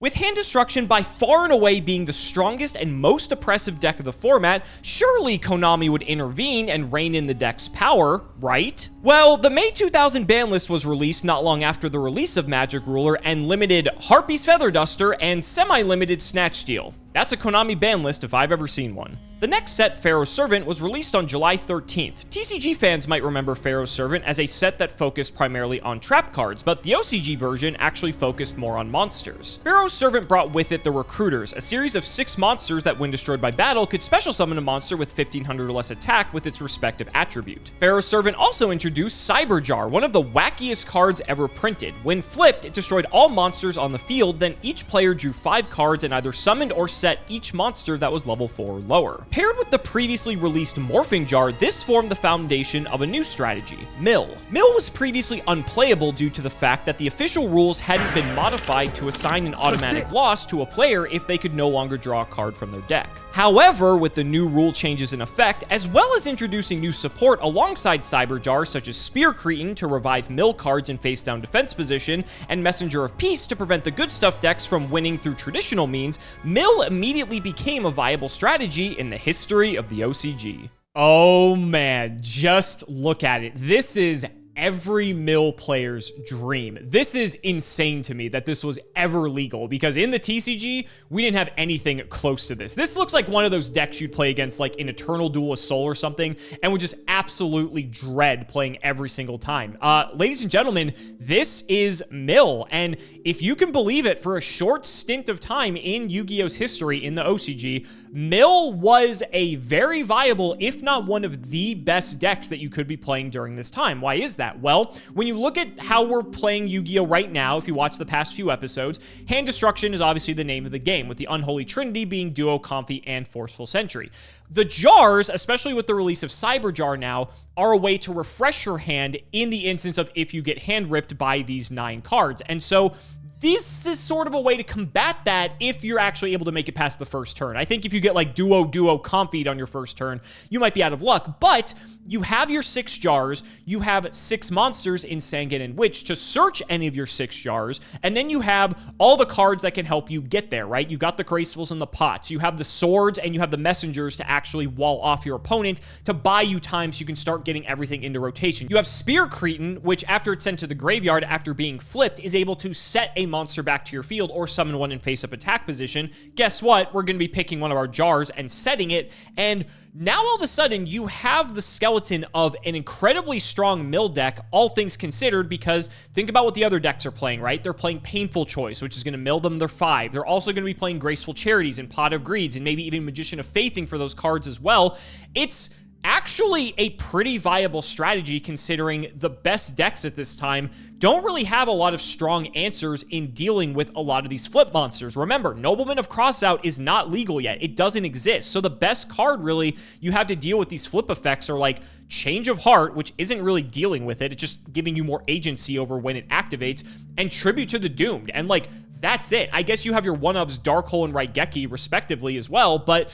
With Hand Destruction by far and away being the strongest and most oppressive deck of the format, surely Konami would intervene and rein in the deck's power, right? Well, the May 2000 ban list was released not long after the release of Magic Ruler and limited Harpy's Feather Duster and semi-limited Snatch Steel. That's a Konami ban list if I've ever seen one. The next set, Pharaoh's Servant, was released on July 13th. TCG fans might remember Pharaoh's Servant as a set that focused primarily on trap cards, but the OCG version actually focused more on monsters. Pharaoh's Servant brought with it the Recruiters, a series of 6 monsters that when destroyed by battle could special summon a monster with 1500 or less attack with its respective attribute. Pharaoh's Servant also introduced Cyberjar, one of the wackiest cards ever printed. When flipped, it destroyed all monsters on the field, then each player drew 5 cards and either summoned or set each monster that was level 4 or lower. Paired with the previously released Morphing Jar, this formed the foundation of a new strategy, Mill. Mill was previously unplayable due to the fact that the official rules hadn't been modified to assign an automatic loss to a player if they could no longer draw a card from their deck. However, with the new rule changes in effect, as well as introducing new support alongside Cyberjar such as Spear Cretin to revive Mill cards in face-down defense position, and Messenger of Peace to prevent the good stuff decks from winning through traditional means, Mill immediately became a viable strategy in the history of the OCG. Oh man, just look at it. This is every Mill player's dream. This is insane to me that this was ever legal, because in the TCG, we didn't have anything close to this. This looks like one of those decks you'd play against like an Eternal Duel of Soul or something, and would just absolutely dread playing every single time. Ladies and gentlemen, this is Mill, and if you can believe it, for a short stint of time in Yu-Gi-Oh's history in the OCG, Mill was a very viable, if not one of the best decks that you could be playing during this time. Why is that? Well, when you look at how we're playing Yu-Gi-Oh right now, if you watch the past few episodes, Hand Destruction is obviously the name of the game, with the unholy trinity being Duo, Comfy, and Forceful Sentry. The jars, especially with the release of Cyberjar now, are a way to refresh your hand in the instance of if you get hand ripped by these 9 cards. And so this is sort of a way to combat that if you're actually able to make it past the first turn. I think if you get like Duo Comfied on your first turn, you might be out of luck, but you have your 6 jars, you have 6 monsters in Sangan and Witch to search any of your 6 jars, and then you have all the cards that can help you get there, right? You've got the Gracefuls and the Pots, you have the Swords, and you have the Messengers to actually wall off your opponent to buy you time so you can start getting everything into rotation. You have Spear Cretin, which after it's sent to the graveyard after being flipped, is able to set a monster back to your field or summon one in face-up attack position. Guess what? We're going to be picking one of our jars and setting it, and now all of a sudden you have the skeleton of an incredibly strong Mill deck, all things considered, because think about what the other decks are playing, right? They're playing Painful Choice, which is going to mill them their 5. They're also going to be playing Graceful Charities and Pot of Greeds and maybe even Magician of Faithing for those cards as well. It's actually a pretty viable strategy, considering the best decks at this time don't really have a lot of strong answers in dealing with a lot of these flip monsters. Remember, Nobleman of Crossout is not legal yet. It doesn't exist. So the best card really you have to deal with these flip effects are like Change of Heart, which isn't really dealing with it. It's just giving you more agency over when it activates, and Tribute to the Doomed. And like, that's it. I guess you have your one-ofs Darkhole and Raigeki respectively as well, but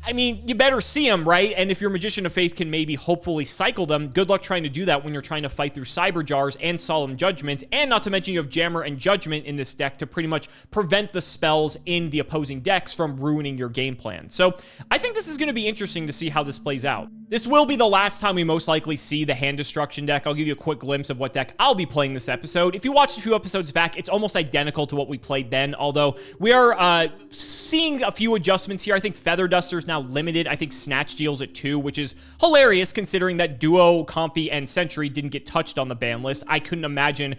I mean, you better see them, right? And if your Magician of Faith can maybe hopefully cycle them, good luck trying to do that when you're trying to fight through Cyberjars and Solemn Judgments, and not to mention you have Jammer and Judgment in this deck to pretty much prevent the spells in the opposing decks from ruining your game plan. So I think this is going to be interesting to see how this plays out. This will be the last time we most likely see the Hand Destruction deck. I'll give you a quick glimpse of what deck I'll be playing this episode. If you watched a few episodes back, it's almost identical to what we played then, although we are seeing a few adjustments here. I think Feather Duster is now limited. I think Snatch Steel's at 2, which is hilarious considering that Duo, Comfy, and Sentry didn't get touched on the ban list. I couldn't imagine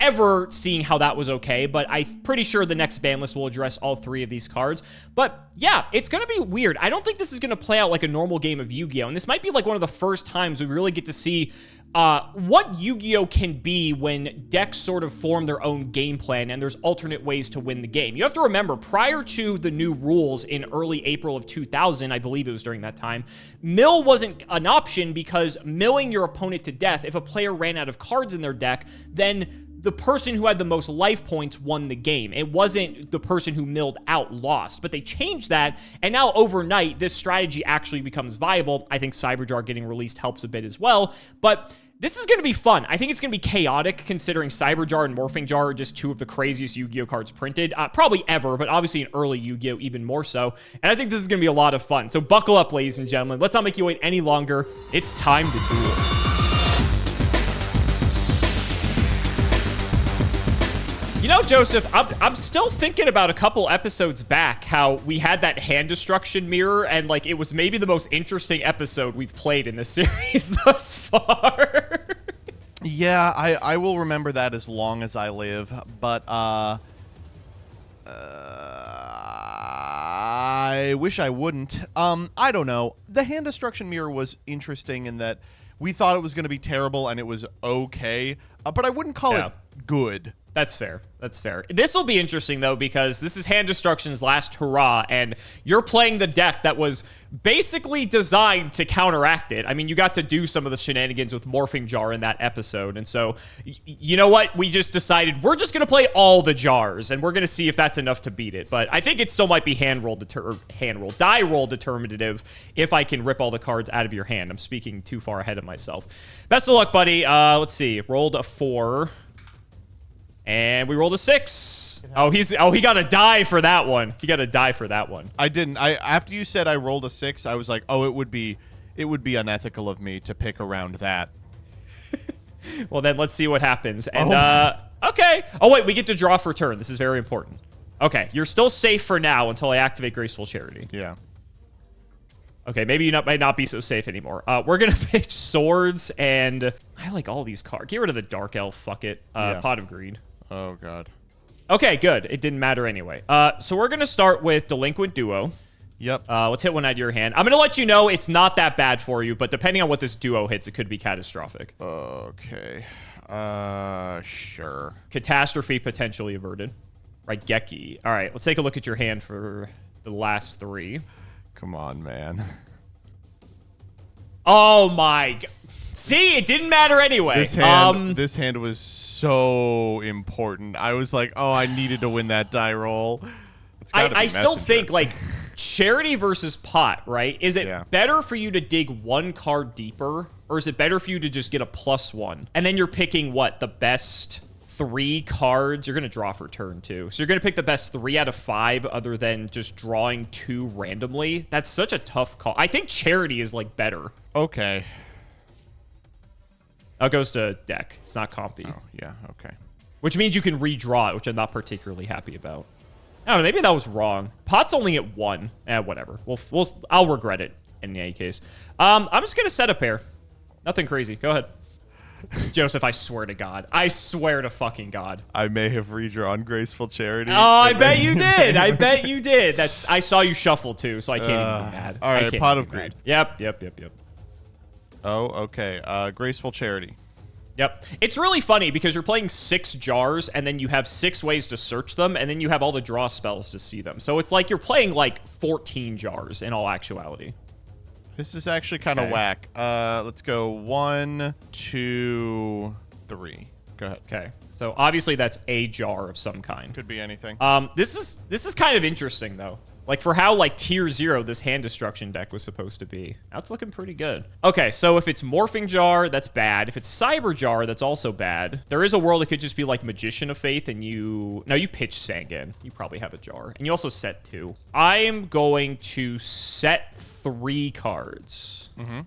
ever seeing how that was okay, but I'm pretty sure the next ban list will address all 3 of these cards. But yeah, it's going to be weird. I don't think this is going to play out like a normal game of Yu-Gi-Oh! And this might be like one of the first times we really get to see what Yu-Gi-Oh! Can be when decks sort of form their own game plan and there's alternate ways to win the game. You have to remember, prior to the new rules in early April of 2000, I believe it was during that time, mill wasn't an option, because milling your opponent to death, if a player ran out of cards in their deck, then the person who had the most life points won the game. It wasn't the person who milled out lost, but they changed that, and now overnight, this strategy actually becomes viable. I think Cyberjar getting released helps a bit as well, but This is going to be fun. I think it's going to be chaotic considering Cyber Jar and Morphing Jar are just two of the craziest Yu-Gi-Oh cards printed, probably ever, but obviously in early Yu-Gi-Oh even more so. And I think this is going to be a lot of fun. So buckle up, ladies and gentlemen. Let's not make you wait any longer. It's time to duel. You know, Joseph, I'm still thinking about a couple episodes back how we had that hand destruction mirror, and like it was maybe the most interesting episode we've played in this series thus far. Yeah, I will remember that as long as I live, but I wish I wouldn't. I don't know. The hand destruction mirror was interesting in that we thought it was going to be terrible and it was okay, but I wouldn't call it good. That's fair. That's fair. This will be interesting, though, because this is Hand Destruction's last hurrah, and you're playing the deck that was basically designed to counteract it. I mean, you got to do some of the shenanigans with Morphing Jar in that episode, and so, you know what? We just decided we're just going to play all the jars, and we're going to see if that's enough to beat it. But I think it still might be die roll determinative if I can rip all the cards out of your hand. I'm speaking too far ahead of myself. Best of luck, buddy. Let's see. Rolled a 4. And we rolled a 6. Oh, he got a die for that one. He got a die for that one. I didn't. After you said I rolled a 6, I was like, oh, it would be unethical of me to pick around that. Well, then let's see what happens. And okay. Oh wait, we get to draw for turn. This is very important. Okay, you're still safe for now until I activate Graceful Charity. Yeah. Okay, maybe you might not be so safe anymore. We're going to pitch Swords, and I like all these cards. Get rid of the Dark Elf. Fuck it. Pot of Greed. Oh, God. Okay, good. It didn't matter anyway. So we're going to start with Delinquent Duo. Yep. Let's hit one out of your hand. I'm going to let you know it's not that bad for you, but depending on what this duo hits, it could be catastrophic. Okay. Sure. Catastrophe potentially averted. Right, Geki. All right, let's take a look at your hand for the last 3. Come on, man. Oh, my God. See, it didn't matter anyway. This hand was so important. I was like, oh, I needed to win that die roll. I still think, like, Charity versus Pot, right? Is it better for you to dig one card deeper, or is it better for you to just get a +1? And then you're picking, what, the best 3 cards? You're going to draw for turn 2. So you're going to pick the best 3 out of 5 other than just drawing 2 randomly? That's such a tough call. I think Charity is, like, better. Okay. Oh, it goes to deck. It's not compy. Oh, yeah, okay. Which means you can redraw it, which I'm not particularly happy about. I don't know, maybe that was wrong. Pot's only at 1. Whatever. I'll regret it in any case. I'm just going to set a pair. Nothing crazy. Go ahead. Joseph, I swear to God. I swear to fucking God. I may have redrawn Graceful Charity. Oh, I bet you did. I bet you did. I saw you shuffle too, so I can't even be mad. All right, Pot of Greed. Yep. Oh, okay. Graceful Charity. Yep. It's really funny because you're playing 6 jars, and then you have 6 ways to search them, and then you have all the draw spells to see them. So it's like you're playing like 14 jars in all actuality. This is actually kind of whack. Let's go 1, 2, 3. Go ahead. Okay. So obviously that's a jar of some kind. Could be anything. This is kind of interesting though. Like, for how, like, tier 0 this hand destruction deck was supposed to be. Now it's looking pretty good. Okay, so if it's Morphing Jar, that's bad. If it's Cyber Jar, that's also bad. There is a world it could just be, like, Magician of Faith, and you... No, you pitch Sangan. You probably have a jar. And you also set 2. I am going to set 3 cards. Mm-hmm.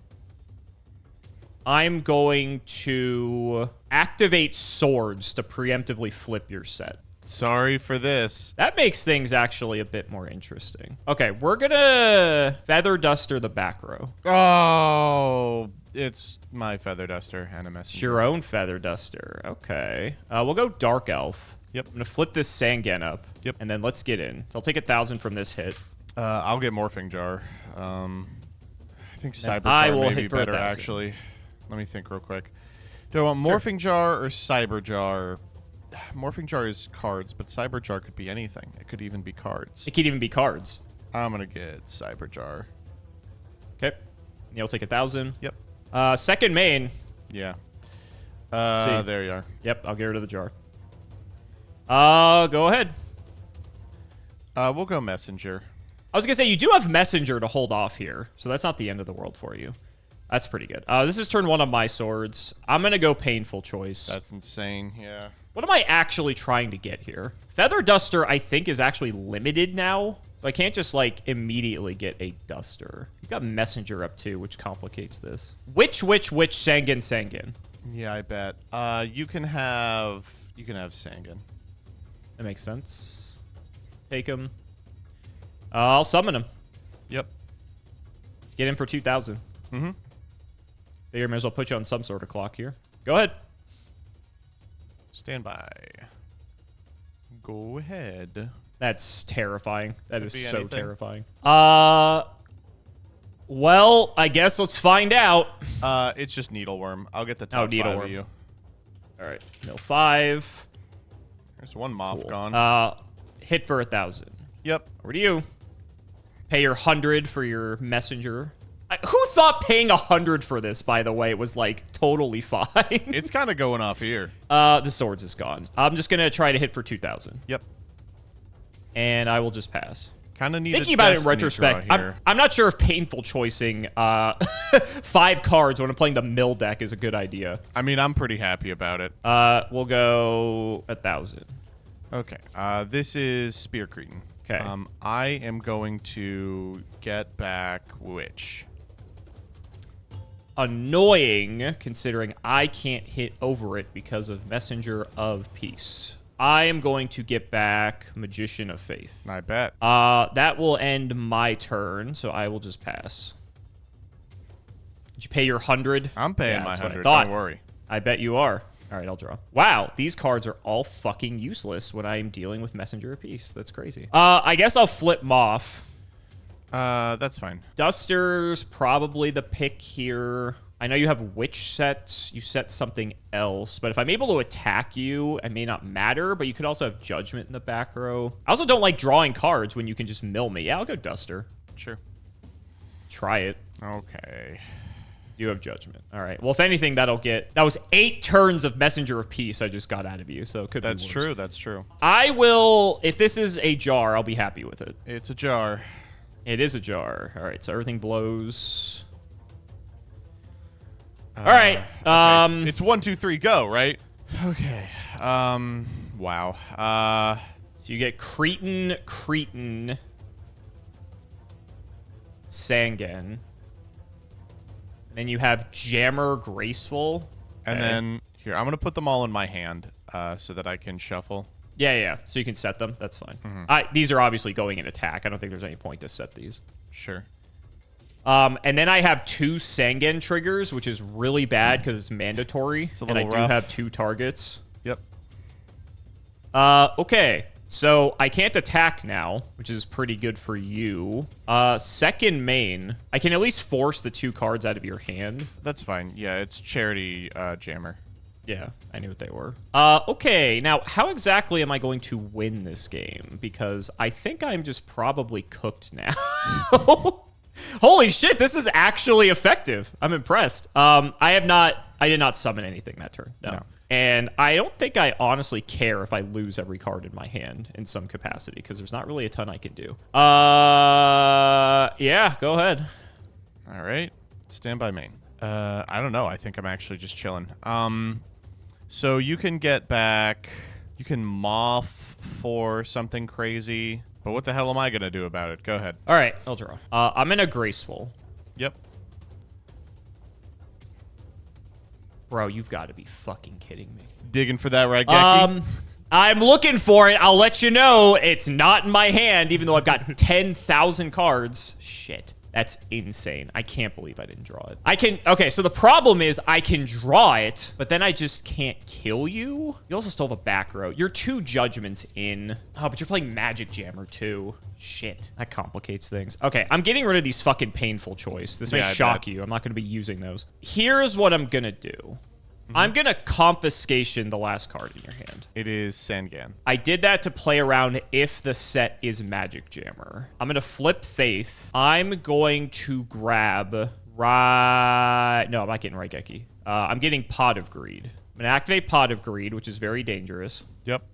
I'm going to activate Swords to preemptively flip your set. Sorry for this. That makes things actually a bit more interesting. Okay, we're gonna Feather Duster the back row. Oh, it's my Feather Duster and a messenger. It's your own Feather Duster. Okay. We'll go Dark Elf. Yep. I'm gonna flip this Sangan up. Yep. And then let's get in. So I'll take 1,000 from this hit. I'll get Morphing Jar. I think Cyber Jar may be better, actually. Let me think real quick. Do I want Morphing Jar or Cyber Jar? Morphing Jar is cards, but Cyber Jar could be anything. It could even be cards. It could even be cards. I'm going to get Cyber Jar. Okay. You'll take 1,000. Yep. Second main. Yeah. There you are. Yep, I'll get rid of the jar. Go ahead. We'll go Messenger. I was going to say, you do have Messenger to hold off here, so that's not the end of the world for you. That's pretty good. This is turn 1 on my swords. I'm going to go painful choice. That's insane, yeah. What am I actually trying to get here? Feather Duster, I think, is actually limited now. So I can't just, like, immediately get a Duster. You got Messenger up, too, which complicates this. Which, Sangan? Yeah, I bet. You can have Sangan. That makes sense. Take him. I'll summon him. Yep. Get in for 2,000. Mm-hmm. Figure may as well put you on some sort of clock here. Go ahead. Stand by. Go ahead. That's terrifying. That is so anything. terrifying. Well, I guess let's find out. It's just Needleworm. I'll get the top 5 Needleworm. of you. All right. Mill 5. There's one moth Cool. gone. Hit for 1,000. Yep. Over to you. Pay your 100 for your messenger. Who thought paying 100 for this, by the way, was, like, totally fine? It's kind of going off here. The swords is gone. I'm just going to try to hit for 2,000. Yep. And I will just pass. Kind of need Thinking about it in retrospect, I'm not sure if painful choicing 5 cards when I'm playing the mill deck is a good idea. I mean, I'm pretty happy about it. We'll go 1,000. Okay. This is Spear Cretin. Okay. I am going to get back which? Annoying, considering I can't hit over it because of Messenger of Peace. I am going to get back Magician of Faith. I bet. That will end my turn, so I will just pass. Did you pay your 100? I'm paying my that's what 100. I thought. Don't worry. I bet you are. All right, I'll draw. Wow, these cards are all fucking useless when I'm dealing with Messenger of Peace. That's crazy. I guess I'll flip Moth. That's fine. Duster's probably the pick here. I know you have Witch sets. You set something else. But if I'm able to attack you, it may not matter. But you could also have Judgment in the back row. I also don't like drawing cards when you can just mill me. Yeah, I'll go Duster. Sure. Try it. Okay. You have Judgment. All right. Well, if anything, that'll get... That was 8 turns of Messenger of Peace I just got out of you. So it could be worse. That's true. That's true. I will... If this is a jar, I'll be happy with it. It's a jar. It is a jar. All right. So everything blows... All right. Okay. It's 1, 2, 3, go, right? Okay. Wow. So you get Cretin, Sangan. Then you have Jammer, Graceful. And then here, I'm gonna put them all in my hand, so that I can shuffle. Yeah. So you can set them. That's fine. These are obviously going in attack. I don't think there's any point to set these. Sure. And then I have 2 Sangan triggers, which is really bad because it's mandatory. And I do have 2 targets. Yep. Okay. So I can't attack now, which is pretty good for you. Second main, I can at least force the 2 cards out of your hand. That's fine. Yeah, it's Charity Jammer. Yeah, I knew what they were. Okay, now how exactly am I going to win this game? Because I think I'm just probably cooked now. Holy shit, this is actually effective. I'm impressed. I did not summon anything that turn. No. And I don't think I honestly care if I lose every card in my hand in some capacity, because there's not really a ton I can do. Yeah, go ahead. All right. Stand by main. I don't know. I think I'm actually just chilling. So you can get back... You can Moth for something crazy. But what the hell am I going to do about it? Go ahead. All right, I'll draw. I'm in a Graceful. Yep. Bro, you've got to be fucking kidding me. Digging for that, right, Geki? I'm looking for it. I'll let you know. It's not in my hand, even though I've got 10,000 cards. Shit. That's insane. I can't believe I didn't draw it. Okay, so the problem is I can draw it, but then I just can't kill you. You also still have a back row. You're 2 judgments in. Oh, but you're playing Magic Jammer too. Shit. That complicates things. Okay, I'm getting rid of these fucking painful choice. This may shock you. I'm not going to be using those. Here's what I'm going to do. I'm going to confiscation the last card in your hand. It is Sangan. I did that to play around if the set is Magic Jammer. I'm going to flip Faith. I'm going to grab... No, I'm not getting Raigeki. I'm getting Pot of Greed. I'm going to activate Pot of Greed, which is very dangerous. Yep.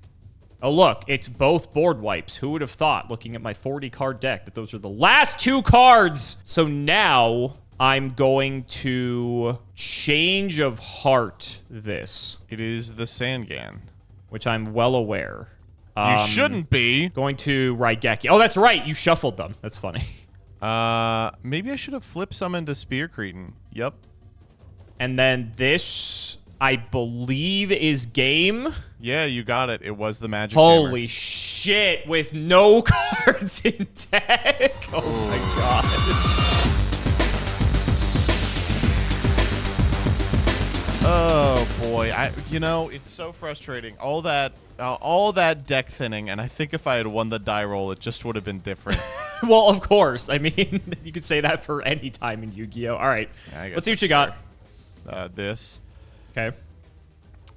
Oh, look. It's both board wipes. Who would have thought, looking at my 40-card deck, that those are the last 2 cards? So now... I'm going to change of heart this. It is the Sangan. Which I'm well aware. You shouldn't be. Going to Raigeki. Oh, that's right. You shuffled them. That's funny. Maybe I should have flipped some into Spear Cretin. Yep. And then this, I believe, is game. Yeah, you got it. It was the Magic Holy Hammer. shit, with no cards in deck. Oh my god. Oh boy, you know, it's so frustrating. All that deck thinning, and I think if I had won the die roll, it just would have been different. Well, of course. I mean, you could say that for any time in Yu-Gi-Oh. All right, yeah, let's see what you got. This. Okay.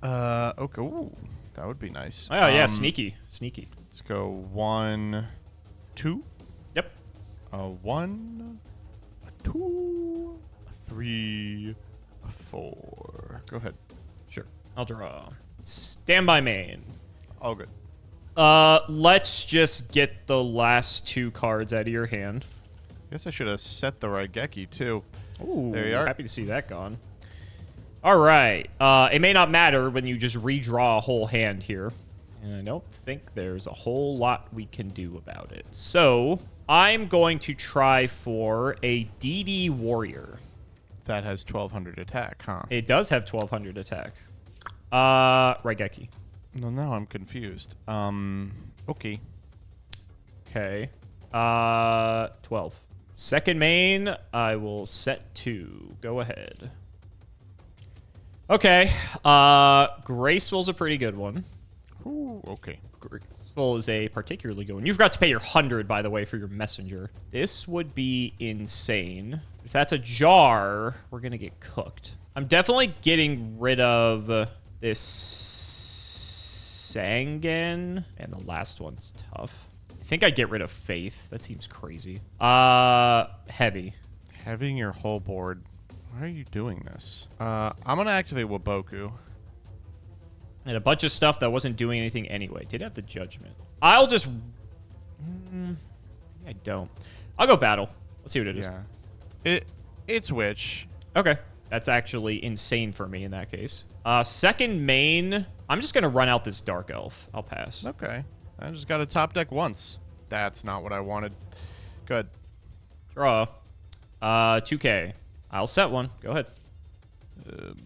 Okay. Ooh, that would be nice. Oh yeah, sneaky. Let's go 1, 2. Yep. A 1, a 2, a 3, a 4. Go ahead. Sure. I'll draw. Standby main. All good. Let's just get the last 2 cards out of your hand. Guess I should have set the Raigeki too. Ooh, there you are. Happy to see that gone. All right. It may not matter when you just redraw a whole hand here. And I don't think there's a whole lot we can do about it. So I'm going to try for a DD Warrior. That has 1200 attack, huh? It does have 1200 attack. Raigeki. No, now I'm confused. Okay. Okay. 12. Second main, I will set 2. Go ahead. Okay. Graceful's a pretty good one. Ooh, okay. Graceful is a particularly good one. You forgot to pay your 100, by the way, for your messenger. This would be insane. If that's a jar, we're going to get cooked. I'm definitely getting rid of this Sangan. And the last one's tough. I think I'd get rid of Faith. That seems crazy. Heavy. Having your whole board. Why are you doing this? I'm going to activate Waboku. And a bunch of stuff that wasn't doing anything anyway. Did have the Judgment. I'll just... I don't. I'll go Battle. Let's see what it is. Yeah. It's Witch. Okay. That's actually insane for me in that case. Second main, I'm just going to run out this Dark Elf. I'll pass. Okay. I just got to top deck once. That's not what I wanted. Good. Draw. 2K. I'll set one. Go ahead.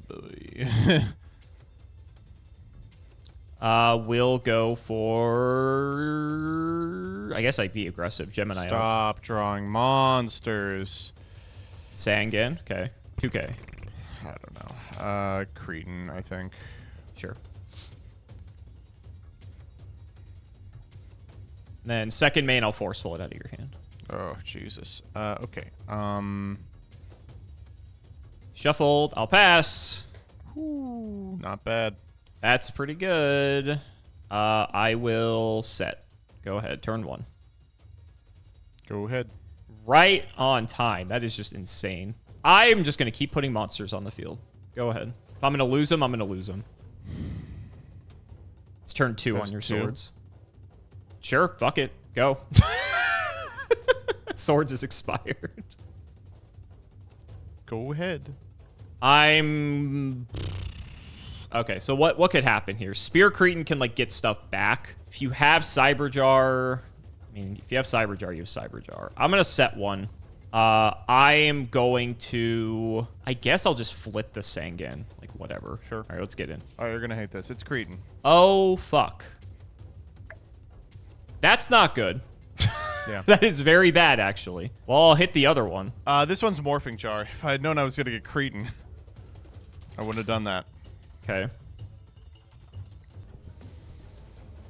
Boy. We'll go for... I guess I'd be aggressive. Gemini Elf. Stop drawing monsters. Sangan. Okay. 2K. I don't know. Cretin, I think. Sure. And then second main, I'll forceful it out of your hand. Oh, Jesus. Okay. Shuffled. I'll pass. Ooh, not bad. That's pretty good. I will set. Go ahead. Turn 1. Go ahead. Right on time. That is just insane. I'm just going to keep putting monsters on the field. Go ahead. If I'm going to lose them, I'm going to lose them. It's turn 2 on your swords. Sure. Fuck it. Go. Swords is expired. Go ahead. Okay, so what could happen here? Spear Cretin can, like, get stuff back. If you have Cyberjar... I mean, if you have Cyberjar, you have Cyberjar. I'm going to set one. I am going to... I guess I'll just flip the Sangan. Like, whatever. Sure. All right, let's get in. Oh, you're going to hate this. It's Cretin. Oh, fuck. That's not good. Yeah. That is very bad, actually. Well, I'll hit the other one. This one's Morphing Jar. If I had known I was going to get Cretin, I wouldn't have done that. Okay.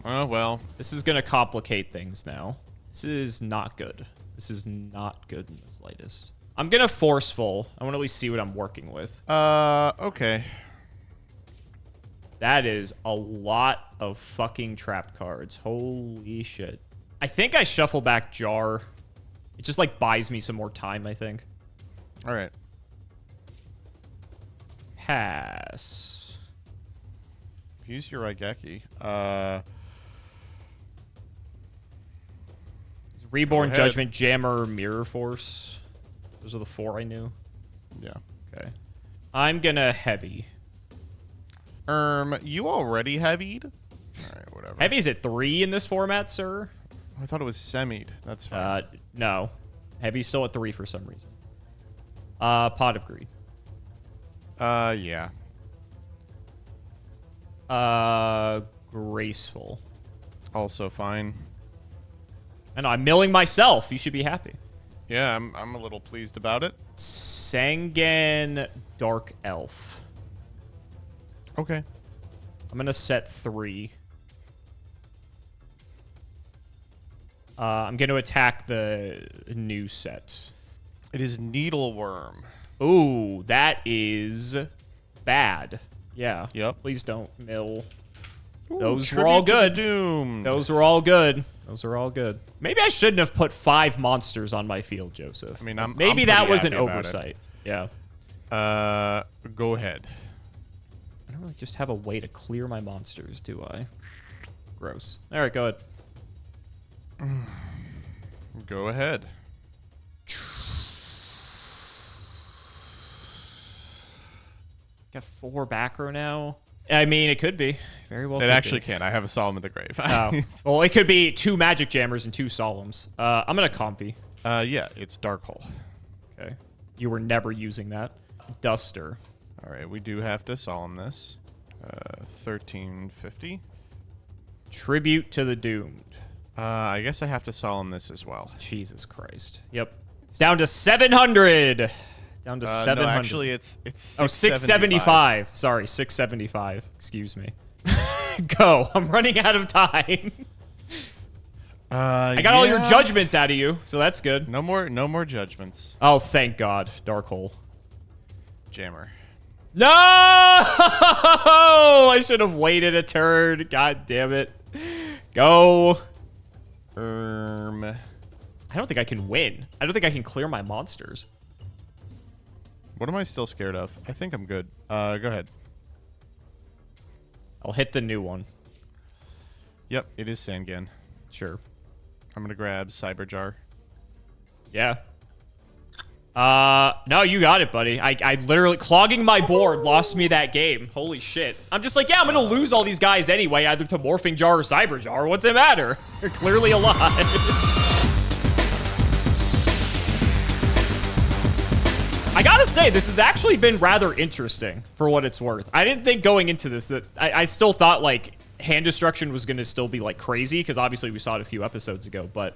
Oh, well. This is going to complicate things now. This is not good. This is not good in the slightest. I'm going to forceful. I want to at least see what I'm working with. Okay. That is a lot of fucking trap cards. Holy shit. I think I shuffle back Jar. It just, like, buys me some more time, I think. All right. Pass. Use your Raigeki. Reborn, Judgment, Jammer, Mirror Force. Those are the 4 I knew. Yeah. Okay. I'm gonna heavy. You already heavied? All right, whatever. Heavy's at 3 in this format, sir. I thought it was semied. That's fine. No. Heavy's still at 3 for some reason. Pot of Greed. Yeah. Graceful. Also fine. And I'm milling myself. You should be happy. Yeah, I'm a little pleased about it. Sangan Dark Elf. Okay. I'm gonna set 3. I'm gonna attack the new set. It is Needleworm. Ooh, that is bad. Yeah. Yep. Please don't mill. Ooh, Those were all good. Doomed. Those were all good. Those are all good. Maybe I shouldn't have put 5 monsters on my field, Joseph. I mean, maybe I'm that was pretty an happy about oversight. Yeah. Go ahead. I don't really just have a way to clear my monsters, do I? Gross. All right, go ahead. Go ahead. Got 4 back row now. I mean, it could be. Very well. It actually can. I have a Solemn in the Grave. Oh. Well, it could be 2 Magic Jammers and 2 Solemns. I'm gonna comfy. Yeah, it's Dark Hole. Okay. You were never using that. Duster. All right, we do have to Solemn this. 1350. Tribute to the Doomed. I guess I have to Solemn this as well. Jesus Christ. Yep. It's down to 700. Down to 700. No, actually, it's 675. Sorry, 675. Excuse me. Go. I'm running out of time. I got all your judgments out of you, so that's good. No more judgments. Oh, thank God. Dark Hole. Jammer. No! I should have waited a turn. God damn it. Go. I I don't think I can win. I don't think I can clear my monsters. What am I still scared of? I think I'm good. Go ahead. I'll hit the new one. Yep, it is Sangan. Sure. I'm gonna grab Cyberjar. Yeah. No, you got it, buddy. I literally, clogging my board lost me that game. Holy shit. I'm just like, yeah, I'm gonna lose all these guys anyway, either to Morphing Jar or Cyber Jar. What's it matter? They're clearly alive. I gotta say, this has actually been rather interesting for what it's worth. I didn't think going into this that I still thought like hand destruction was gonna still be like crazy, because obviously we saw it a few episodes ago, but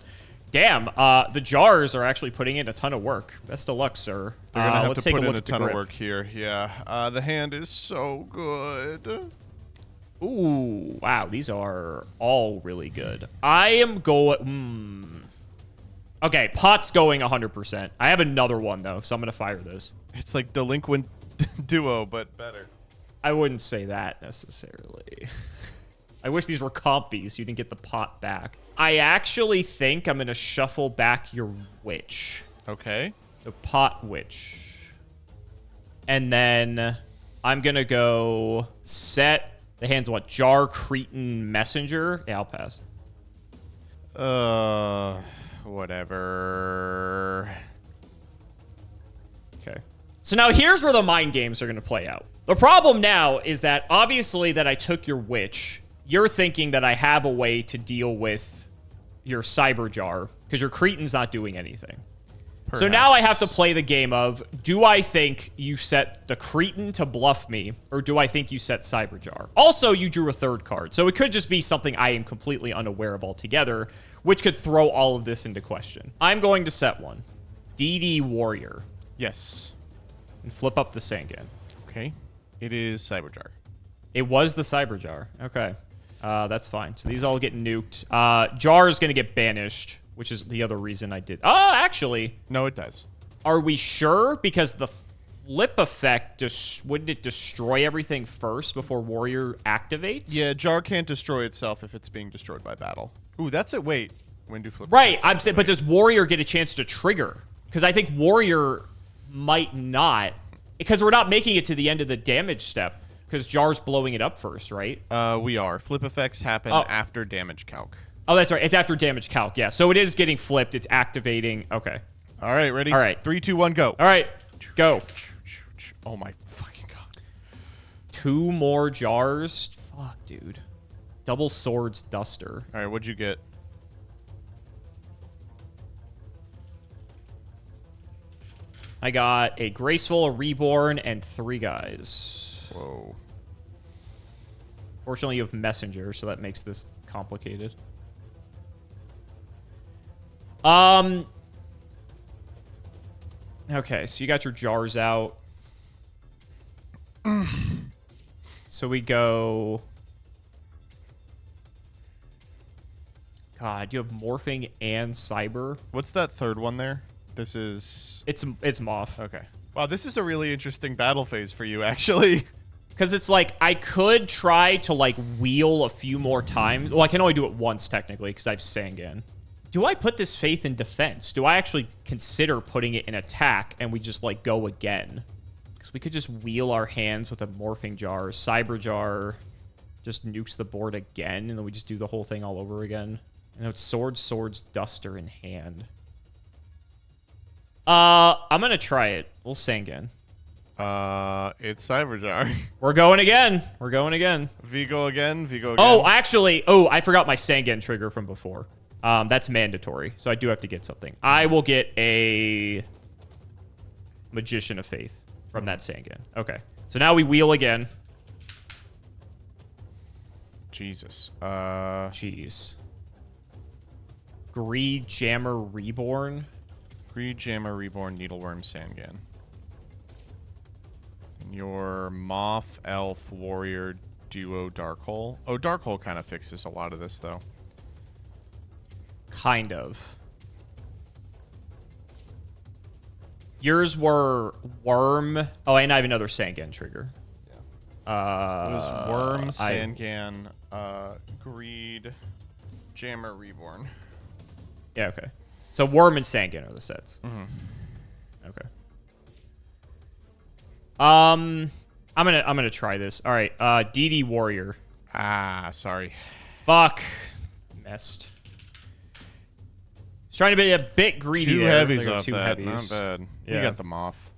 damn, the jars are actually putting in a ton of work. Best of luck, sir. They're gonna have to put in a ton of work here. Yeah, the hand is so good. Ooh, wow, these are all really good. I am going. Okay, pot's going 100%. I have another one though, so I'm gonna fire this. It's like Delinquent Duo, but better. I wouldn't say that necessarily. I wish these were compies. So you didn't get the pot back. I actually think I'm gonna shuffle back your witch. Okay. So pot witch. And then I'm gonna go set the hands what? Jar Cretan Messenger. Yeah, I'll pass. Whatever. Okay. So now here's where the mind games are gonna play out. The problem now is that obviously that I took your witch. You're thinking that I have a way to deal with your Cyber Jar because your Cretan's not doing anything. Perhaps. So now I have to play the game of, do I think you set the Cretan to bluff me, or do I think you set Cyber Jar? Also, you drew a 3rd card, so it could just be something I am completely unaware of altogether, which could throw all of this into question. I'm going to set one. DD Warrior. Yes. And flip up the Sangan. Okay. It is Cyber Jar. It was the Cyber Jar. Okay. That's fine. So these all get nuked. Jar is going to get banished, which is the other reason I did. Oh, actually. No, it does. Are we sure? Because the flip effect, wouldn't it destroy everything first before Warrior activates? Yeah, Jar can't destroy itself if it's being destroyed by battle. Ooh, that's it. Wait. When do flip? Right. I'm saying, but does Warrior get a chance to trigger? Because I think Warrior might not. Because we're not making it to the end of the damage step. Because Jar's blowing it up first, right? We are. Flip effects happen after damage calc. Oh, that's right. It's after damage calc. Yeah. So it is getting flipped. It's activating. Okay. All right. Ready? All right. 3, 2, 1, go. All right. Go. Oh my fucking god. 2 more jars. Fuck, dude. Double swords duster. All right, what'd you get? I got a graceful, a reborn, and 3 guys. Whoa. Fortunately, you have messenger, so that makes this complicated. Okay, so you got your jars out. So we go... God, you have morphing and cyber. What's that third one there? This is... It's Moth. Okay. Wow, this is a really interesting battle phase for you, actually. Because it's like, I could try to, like, wheel a few more times. Well, I can only do it once, technically, because I have Sangan. Do I put this faith in defense? Do I actually consider putting it in attack, and we just, like, go again? Because we could just wheel our hands with a morphing jar. Cyber jar just nukes the board again, and then we just do the whole thing all over again. And it's swords, duster in hand. I'm gonna try it. We'll Sangan. It's Cyberjar. We're going again. We're going again. Vigo again. Oh, actually, I forgot my Sangan trigger from before. That's mandatory, so I do have to get something. I will get a Magician of Faith from that Sangan. Okay, so now we wheel again. Jesus. Jeez. Greed, Jammer, Reborn. Greed, Jammer, Reborn, Needleworm, Sangan. Your Moth, Elf, Warrior, Duo, Darkhole. Oh, Darkhole kind of fixes a lot of this, though. Kind of. Yours were Worm. Oh, and I have another Sangan trigger. Yeah. It was Worm, Sangan, Greed, Jammer, Reborn. Yeah, okay. So Worm and Sangan are the sets. Mm-hmm. Okay. I'm gonna try this. All right. DD Warrior. Ah, sorry. Fuck. Messed. He's trying to be a bit greedy. Two there. heavies off two that. Heavies. Not bad. Yeah. You got the Moth.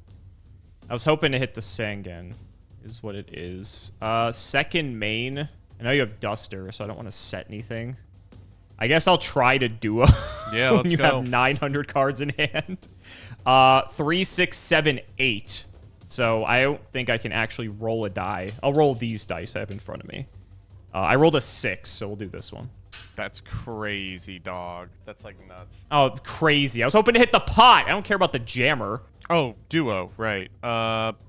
I was hoping to hit the Sangan. Is what it is. Second main. I know you have Duster, so I don't want to set anything. I guess I'll try to duo. Yeah, when let's you go. have 900 cards in hand. 3, 6, 7, 8. So I don't think I can actually roll a die. I'll roll these dice I have in front of me. I rolled a 6, so we'll do this one. That's crazy, dog. That's like nuts. Oh, crazy. I was hoping to hit the pot. I don't care about the jammer. Oh, duo, right.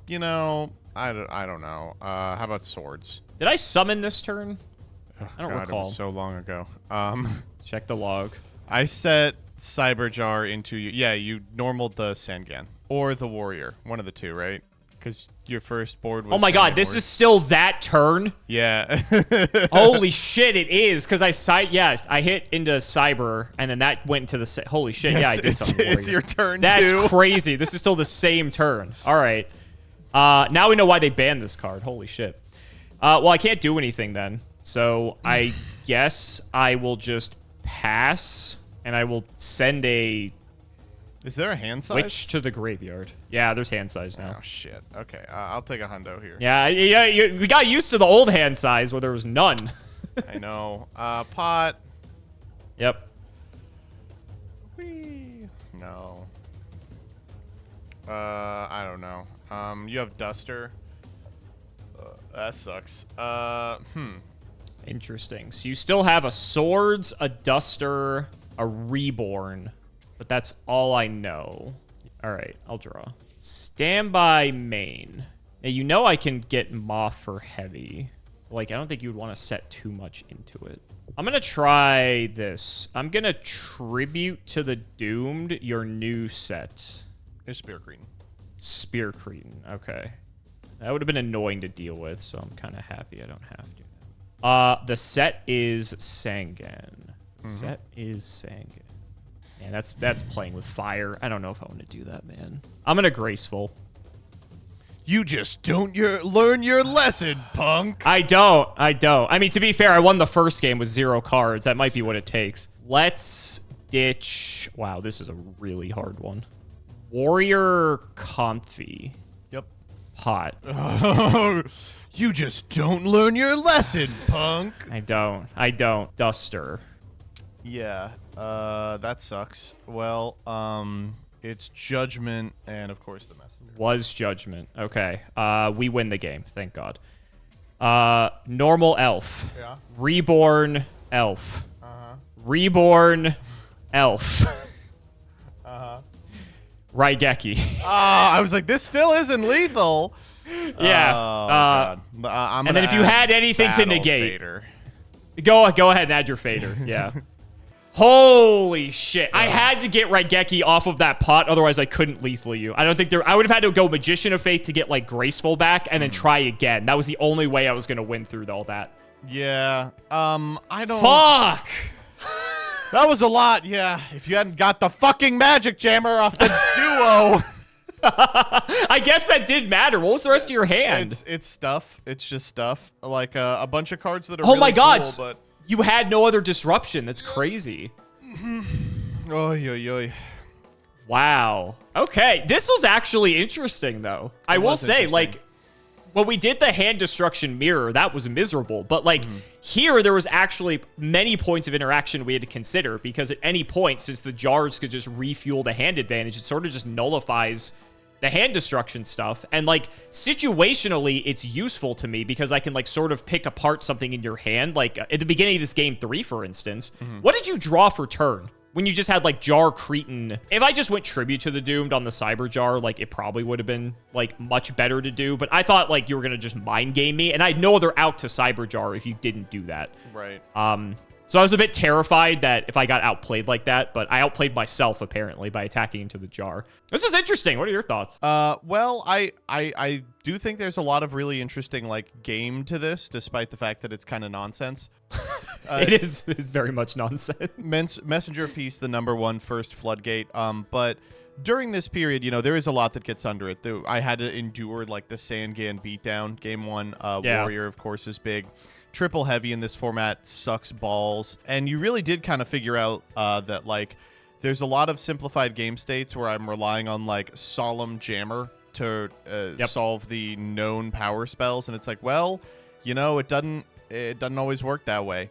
You know, I don't know. How about swords? Did I summon this turn? Oh, I don't God, recall. It was so long ago. Check the log. I set Cyberjar into you. Yeah, you normaled the Sangan or the Warrior. One of the two, right? Because your first board was... Oh my God, this is still that turn? Yeah. Holy shit, it is. Because I hit into Cyber, and then that went into the... Holy shit, yeah, I did something. It's your turn, That's too. crazy. This is still the same turn. All right. Now we know why they banned this card. Holy shit. Well, I can't do anything then. So I guess I will just pass, and I will send a... Is there a hand size? Witch to the graveyard. Yeah, there's hand size now. Oh, shit. Okay, I'll take a hundo here. Yeah, we got used to the old hand size where there was none. I know. Pot. Yep. Whee. No. I don't know. You have Duster. That sucks. Interesting. So you still have a Swords, a Duster, a Reborn. But that's all I know. All right, I'll draw. Standby main. Now, you know I can get Moth for heavy. So, like, I don't think you would want to set too much into it. I'm going to try this. I'm going to tribute to the Doomed your new set. It's Spear Cretin. Spear Cretin. Okay. That would have been annoying to deal with, so I'm kind of happy I don't have to. The set is Sangan. Set is Sangan. Man, that's playing with fire. I don't know if I want to do that, man. I'm gonna graceful. You just don't learn your lesson, punk. I don't. I mean, to be fair, I won the first game with 0 cards. That might be what it takes. Let's ditch... Wow, this is a really hard one. Warrior Comfy. Yep. pot. Oh, you just don't learn your lesson, punk. I don't. Duster. Yeah, that sucks. Well, it's Judgment and, of course, the Messenger. Was Judgment. Okay. We win the game. Thank God. Normal elf. Yeah. Reborn elf. Uh-huh. Reborn elf. Uh-huh. Raigeki. I was like, this still isn't lethal. Yeah. God. And then if you had anything to negate. Fader. Go ahead and add your fader. Yeah. Holy shit. I had to get Raigeki off of that pot, otherwise I couldn't lethal you. I don't think I would have had to go Magician of Faith to get, like, Graceful back and then try again. That was the only way I was going to win through all that. Yeah. I don't... Fuck! That was a lot, yeah. If you hadn't got the fucking Magic Jammer off the duo... I guess that did matter. What was the rest of your hand? It's stuff. It's just stuff. Like, a bunch of cards that are my God. cool, but... You had no other disruption. That's crazy. Oy, oy, oy. Wow. Okay. This was actually interesting, though. I will say, like, when we did the hand destruction mirror, that was miserable. But, like, here, there was actually many points of interaction we had to consider. Because at any point, since the jars could just refuel the hand advantage, it sort of just nullifies the hand destruction stuff. And, like, situationally, it's useful to me because I can, like, sort of pick apart something in your hand. Like, at the beginning of this game 3, for instance, what did you draw for turn? When you just had, like, Jar Cretan. If I just went Tribute to the Doomed on the Cyber Jar, like, it probably would have been, like, much better to do. But I thought, like, you were going to just mind game me. And I had no other out to Cyber Jar if you didn't do that. Right. So I was a bit terrified that if I got outplayed like that, but I outplayed myself, apparently, by attacking into the jar. This is interesting. What are your thoughts? Well, I do think there's a lot of really interesting, like, game to this, despite the fact that it's kind of nonsense. It is very much nonsense. Messenger piece, the #1 first floodgate. But during this period, you know, there is a lot that gets under it. I had to endure, like, the Sangan beatdown. Game 1, Warrior, of course, is big. Triple heavy in this format sucks balls. And you really did kind of figure out that, like, there's a lot of simplified game states where I'm relying on, like, Solemn Jammer to solve the known power spells. And it's like, well, you know, it doesn't always work that way.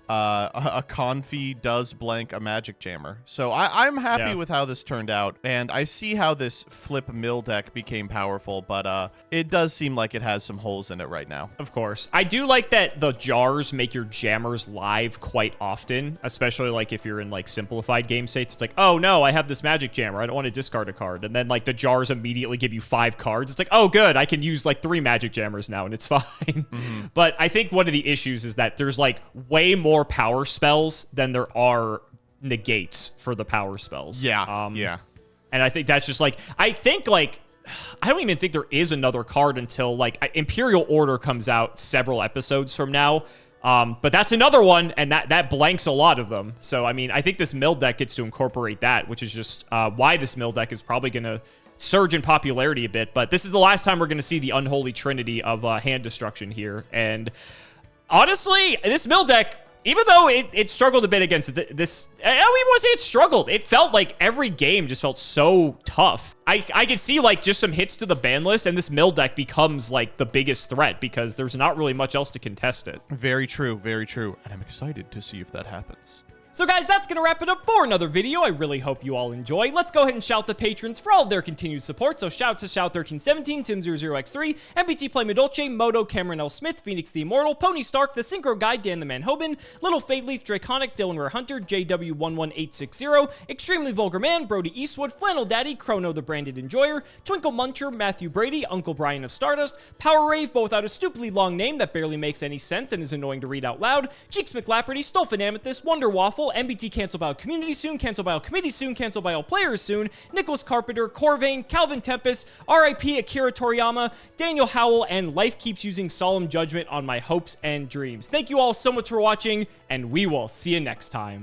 A Confi does blank a Magic Jammer. So I'm happy with how this turned out, and I see how this flip mill deck became powerful, but it does seem like it has some holes in it right now. Of course. I do like that the jars make your jammers live quite often, especially like if you're in like simplified game states. It's like, oh no, I have this Magic Jammer. I don't want to discard a card. And then like the jars immediately give you 5 cards. It's like, oh good, I can use like 3 Magic Jammers now and it's fine. But I think one of the issues is that there's like way more power spells than there are negates for the power spells. Yeah. And I think that's just like, I think like, I don't even think there is another card until like Imperial Order comes out several episodes from now. But that's another one, and that blanks a lot of them. So, I mean, I think this mill deck gets to incorporate that, which is just why this mill deck is probably going to surge in popularity a bit. But this is the last time we're going to see the unholy trinity of hand destruction here. And honestly, this mill deck, even though it struggled a bit against this, I don't even want to say it struggled. It felt like every game just felt so tough. I could see like just some hits to the ban list, and this mill deck becomes like the biggest threat because there's not really much else to contest it. Very true, very true. And I'm excited to see if that happens. So guys, that's going to wrap it up for another video. I really hope you all enjoy. Let's go ahead and shout the patrons for all of their continued support. So shout to Shout1317, Tim00x3, MBT Play Medolce, Moto, Cameron L. Smith, Phoenix the Immortal, Pony Stark, The Synchro Guy, Dan the Man Hoban, Little Fade Leaf, Draconic, Dylan Rare Hunter, JW11860, Extremely Vulgar Man, Brody Eastwood, Flannel Daddy, Chrono the Branded Enjoyer, Twinkle Muncher, Matthew Brady, Uncle Brian of Stardust, Power Rave, both out a stupidly long name that barely makes any sense and is annoying to read out loud, Cheeks McLapperty, Stolfin Amethyst, Wonder Waffle, MBT cancel by all community soon, cancel by all committee soon, cancel by all players soon, Nicholas Carpenter, Corvain, Calvin Tempest, RIP Akira Toriyama, Daniel Howell, and Life Keeps Using Solemn Judgment on my hopes and dreams. Thank you all so much for watching, and we will see you next time.